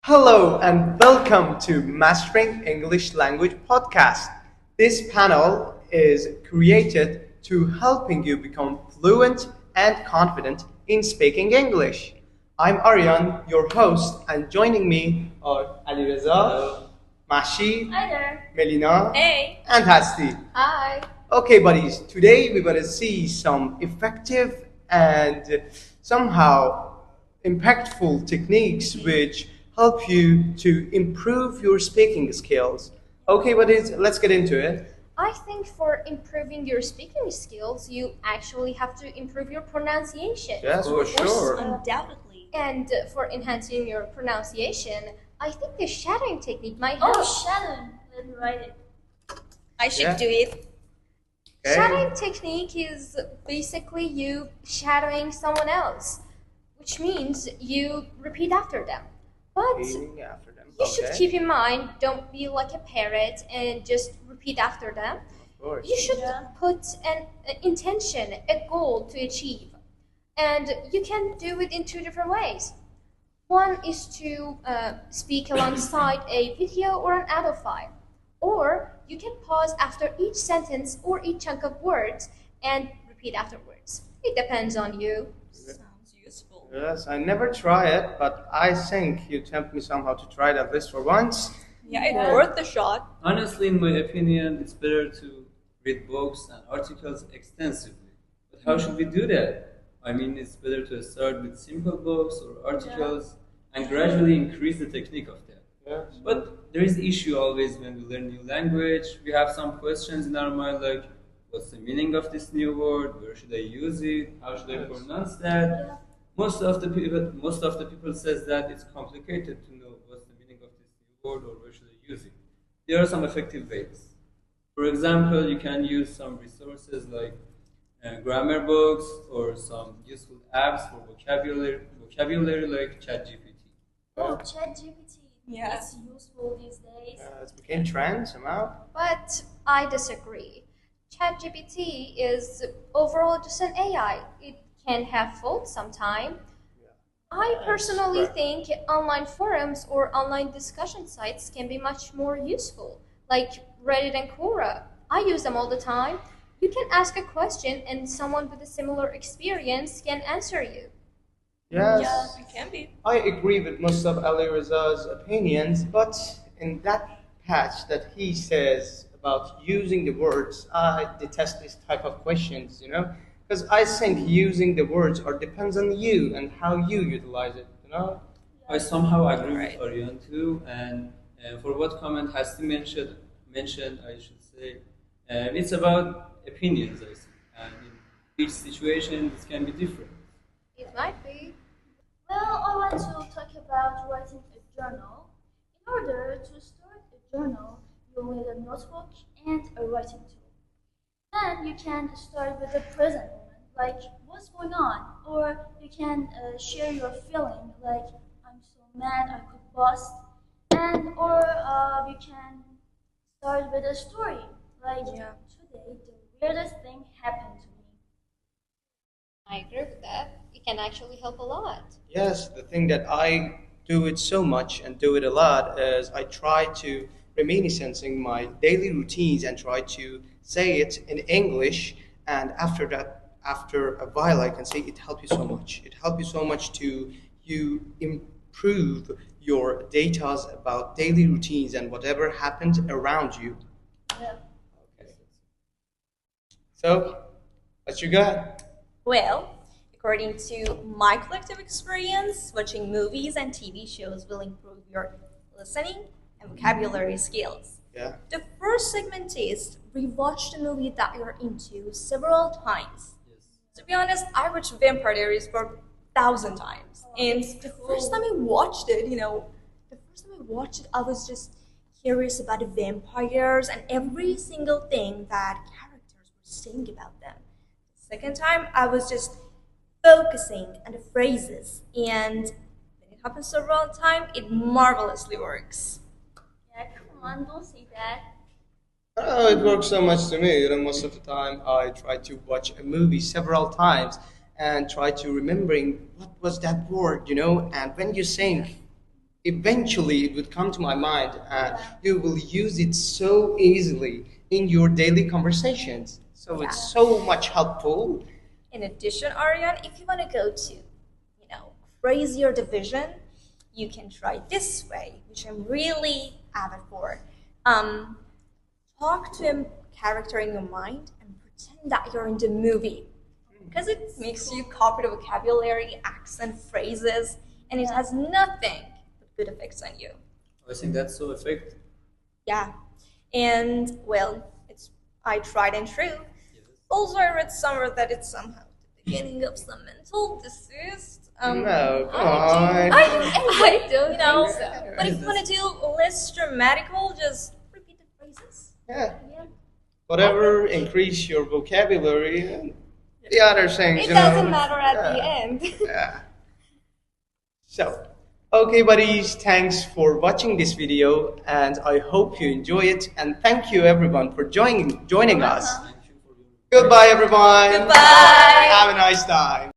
Hello and welcome to Mastering English Language Podcast. This panel is created to helping you become fluent and confident in speaking English. I'm Aryan, your host, and joining me are Ali Reza, Mashi, Hi there. Melina, Hey. and Hasti. Hi. Okay, buddies, today we're going to see some effective and somehow impactful techniques which help you to improve your speaking skills. Okay, buddies, let's get into it. I think for improving your speaking skills, you actually have to improve your pronunciation. Yes, for sure. Undoubtedly. And for enhancing your pronunciation, I think the shadowing technique might Oh, help. Shannon, let me write it. I should Yeah. do it. Okay. Shadowing technique is basically you shadowing someone else, which means you repeat after them. But Repeating after them. you should keep in mind, don't be like a parrot and just repeat after them. Of course. You should put an intention, a goal to achieve. And you can do it in two different ways. One is to speak alongside a video or an audio file. Or you can pause after each sentence or each chunk of words and repeat afterwards. It depends on you. Sounds useful. Yes, I never try it, but I think you tempt me somehow to try it at least for once. Yeah, it's worth the shot. Honestly, in my opinion, it's better to read books and articles extensively. But how should we do that? I mean, it's better to start with simple books or articles and gradually increase the technique of that. Yes. But there is issue always when we learn new language. We have some questions in our mind like, what's the meaning of this new word? Where should I use it? How should I pronounce that? Most of the people says that it's complicated to know what's the meaning of this new word or where should I use it. There are some effective ways. For example, you can use some resources like grammar books or some useful apps for vocabulary like ChatGPT. Oh, ChatGPT. Yeah. It's useful these days. It became trend somehow. But I disagree. ChatGPT is overall just an AI. It can have faults sometime. I personally think online forums or online discussion sites can be much more useful, like Reddit and Quora. I use them all the time. You can ask a question and someone with a similar experience can answer you. Yes. Yeah, it can be. I agree with most of Ali Reza's opinions, but in that patch that he says about using the words, I detest this type of questions, because I think using the words depends on you and how you utilize it. I somehow agree with Aryan too, and for what comment Hasti mentioned, I should say, it's about opinions, I think, and in each situation this can be different. It might be. Well, I want to talk about writing a journal. In order to start a journal, you'll need a notebook and a writing tool. Then you can start with the present moment, like what's going on, or you can share your feeling, like I'm so mad I could bust, or you can start with a story, like today the weirdest thing happened to me. I agree with that. It can actually help a lot. Yes, the thing that I do it so much and do it a lot is I try to reminiscing my daily routines and try to say it in English, and after that, after a while I can say it helped you so much. It helped you so much to you improve your data about daily routines and whatever happened around you. Yeah. Okay. So, what you got? Well, according to my collective experience, watching movies and TV shows will improve your listening and vocabulary skills. Yeah. The first segment is rewatch the movie that you're into several times. Yes. To be honest, I watched Vampire Diaries for 1,000 times. And the first time I watched it, I was just curious about the vampires and every single thing that characters were saying about them. The second time, I was just focusing on the phrases, and when it happens several times, it marvelously works. Yeah, come on, don't say that. Oh, it works so much to me. Most of the time I try to watch a movie several times and try to remembering what was that word, and when you think eventually it would come to my mind, and you will use it so easily in your daily conversations. So it's so much helpful. In addition, Aryan, if you want to go to, crazier division, you can try this way, which I'm really avid for. Talk to a character in your mind and pretend that you're in the movie, because it makes you copy the vocabulary, accent, phrases, and it has nothing but good effects on you. I think that's so effective. Yeah, and well, I tried and true. Yes. Also, I read somewhere that it's somehow the beginning of some mental disease. No, come I on. I don't think so. But if you want to do less dramatical, just repeat the phrases. Yeah. Whatever, increase your vocabulary and the other things. It doesn't matter at the end. Yeah. So, okay, buddies, thanks for watching this video, and I hope you enjoy it. And thank you, everyone, for joining us. Thank you for your Goodbye, everyone. Goodbye. Have a nice time.